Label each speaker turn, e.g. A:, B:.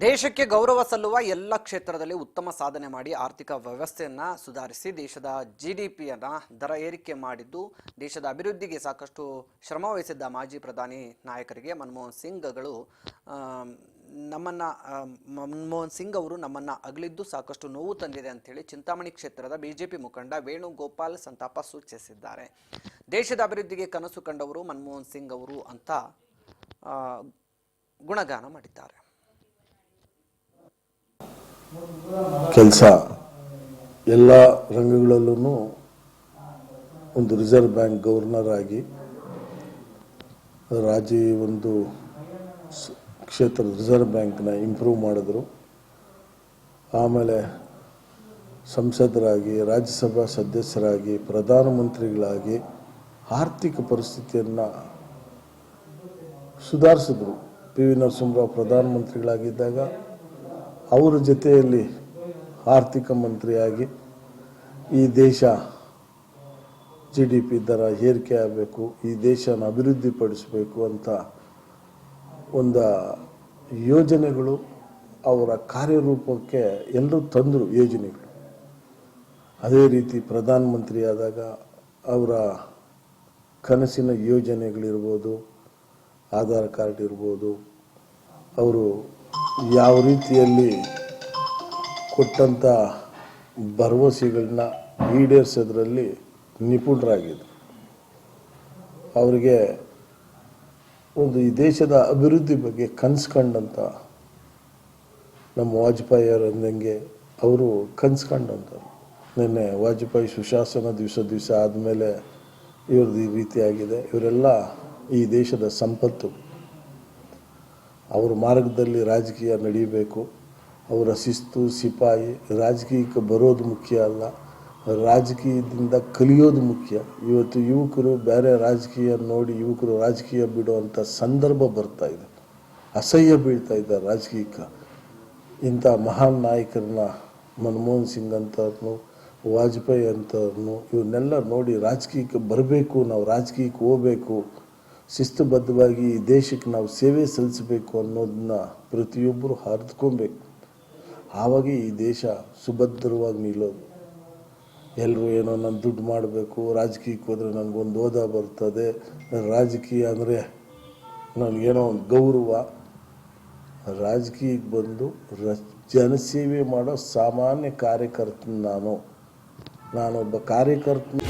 A: ದೇಶಕ್ಕೆ ಗೌರವ ಸಲ್ಲುವ ಎಲ್ಲ ಕ್ಷೇತ್ರದಲ್ಲಿ ಉತ್ತಮ ಸಾಧನೆ ಮಾಡಿ ಆರ್ಥಿಕ ವ್ಯವಸ್ಥೆಯನ್ನ ಸುಧಾರಿಸಿ ದೇಶದ ಜಿಡಿಪಿಯನ್ನ ದರ ಏರಿಕೆ ಮಾಡಿದ್ದು ದೇಶದ ಅಭಿವೃದ್ಧಿಗೆ ಸಾಕಷ್ಟು ಶ್ರಮ ವಹಿಸಿದ್ದ ಮಾಜಿ ಪ್ರಧಾನಿ ನಾಯಕರಿಗೆ ಮನಮೋಹನ್ ಸಿಂಗ್ ಅವರು ನಮ್ಮನ್ನ ಅಗಲಿದ್ದು ಸಾಕಷ್ಟು ನೋವು ತಂದಿದೆ ಅಂತ ಹೇಳಿ ಚಿಂತಾಮಣಿ ಕ್ಷೇತ್ರದ ಬಿಜೆಪಿ ಮುಖಂಡ ವೇಣುಗೋಪಾಲ್ ಸಂತಾಪ ಸೂಚಿಸಿದ್ದಾರೆ. ದೇಶದ ಅಭಿವೃದ್ಧಿಗೆ ಕನಸು ಕಂಡವರು ಮನಮೋಹನ್ ಸಿಂಗ್ ಅವರು ಅಂತ ಗುಣಗಾನ ಮಾಡಿದ್ದಾರೆ.
B: ಕೆಲಸ ಎಲ್ಲ ರಂಗಗಳಲ್ಲೂ ಒಂದು ರಿಸರ್ವ್ ಬ್ಯಾಂಕ್ ಗವರ್ನರ್ ಆಗಿ ಒಂದು ಕ್ಷೇತ್ರ ರಿಸರ್ವ್ ಬ್ಯಾಂಕ್ನ ಇಂಪ್ರೂವ್ ಮಾಡಿದ್ರು. ಆಮೇಲೆ ಸಂಸದರಾಗಿ, ರಾಜ್ಯಸಭಾ ಸದಸ್ಯರಾಗಿ, ಪ್ರಧಾನಮಂತ್ರಿಗಳಾಗಿ ಆರ್ಥಿಕ ಪರಿಸ್ಥಿತಿಯನ್ನು ಸುಧಾರಿಸಿದ್ರು. ಪಿ.ವಿ. ನರಸಿಂಹರಾವ್ ಪ್ರಧಾನಮಂತ್ರಿಗಳಾಗಿದ್ದಾಗ ಅವರ ಜೊತೆಯಲ್ಲಿ ಆರ್ಥಿಕ ಮಂತ್ರಿಯಾಗಿ ಈ ದೇಶ GDP ದರ ಏರಿಕೆ ಆಗಬೇಕು, ಈ ದೇಶನ ಅಭಿವೃದ್ಧಿಪಡಿಸಬೇಕು ಅಂತ ಒಂದು ಯೋಜನೆಗಳು ಅವರ ಕಾರ್ಯರೂಪಕ್ಕೆ ಎಲ್ಲರೂ ತಂದರು ಯೋಜನೆಗಳು. ಅದೇ ರೀತಿ ಪ್ರಧಾನಮಂತ್ರಿ ಆದಾಗ ಅವರ ಕನಸಿನ ಯೋಜನೆಗಳಿರ್ಬೋದು, ಆಧಾರ್ ಕಾರ್ಡ್ ಇರ್ಬೋದು, ಅವರು ಯಾವ ರೀತಿಯಲ್ಲಿ ಕೊಟ್ಟಂಥ ಭರವಸೆಗಳನ್ನ ಈಡೇರಿಸೋದ್ರಲ್ಲಿ ನಿಪುಣರಾಗಿದ್ದರು. ಅವರಿಗೆ ಒಂದು ಈ ದೇಶದ ಅಭಿವೃದ್ಧಿ ಬಗ್ಗೆ ಕನಸು ಕಂಡಂಥ ನಮ್ಮ ವಾಜಪೇಯಿ ಅವರಂದಂಗೆ ಅವರು ಕನಸು ಕಂಡಂಥವ್ರು. ನಿನ್ನೆ ವಾಜಪೇಯಿ ಸುಶಾಸನ ದಿವಸ ಆದಮೇಲೆ ಇವ್ರದ್ದು ಈ ರೀತಿಯಾಗಿದೆ. ಇವರೆಲ್ಲ ಈ ದೇಶದ ಸಂಪತ್ತು. ಅವರ ಮಾರ್ಗದಲ್ಲಿ ರಾಜಕೀಯ ನಡೀಬೇಕು. ಅವರ ಶಿಸ್ತು ಸಿಪಾಯಿ. ರಾಜಕೀಯಕ್ಕೆ ಬರೋದು ಮುಖ್ಯ ಅಲ್ಲ, ರಾಜಕೀಯದಿಂದ ಕಲಿಯೋದು ಮುಖ್ಯ. ಇವತ್ತು ಯುವಕರು ಬೇರೆ ರಾಜಕೀಯ ನೋಡಿ ಯುವಕರು ರಾಜಕೀಯ ಬಿಡುವಂಥ ಸಂದರ್ಭ ಬರ್ತಾ ಇದೆ. ಅಸಹ್ಯ ಬೀಳ್ತಾ ಇದ್ದಾರೆ ರಾಜಕೀಯಕ್ಕೆ. ಇಂಥ ಮಹಾನ್ ನಾಯಕರನ್ನ ಮನಮೋಹನ್ ಸಿಂಗ್ ಅಂತವ್ರನ್ನು, ವಾಜಪೇಯಿ ಅಂತವ್ರನ್ನು ಇವನ್ನೆಲ್ಲ ನೋಡಿ ರಾಜಕೀಯಕ್ಕೆ ಬರಬೇಕು, ನಾವು ರಾಜಕೀಯಕ್ಕೆ ಹೋಗಬೇಕು, ಶಿಸ್ತುಬದ್ಧವಾಗಿ ಈ ದೇಶಕ್ಕೆ ನಾವು ಸೇವೆ ಸಲ್ಲಿಸಬೇಕು ಅನ್ನೋದನ್ನ ಪ್ರತಿಯೊಬ್ಬರು ಅರಿತುಕೊಬೇಕು. ಆವಾಗ ಈ ದೇಶ ಸುಭದ್ರವಾಗಿ ನಿಲ್ಲೋದು. ಎಲ್ಲರೂ ಏನೋ ನಾನು ದುಡ್ಡು ಮಾಡಬೇಕು, ರಾಜಕೀಯಕ್ಕೆ ಹೋದರೆ ನನಗೊಂದು ಹೋದ ಬರ್ತದೆ, ರಾಜಕೀಯ ಅಂದರೆ ನನಗೇನೋ ಒಂದು ಗೌರವ. ರಾಜಕೀಯಕ್ಕೆ ಬಂದು ಜನಸೇವೆ ಮಾಡೋ ಸಾಮಾನ್ಯ ಕಾರ್ಯಕರ್ತನ ನಾನೊಬ್ಬ ಕಾರ್ಯಕರ್ತನ.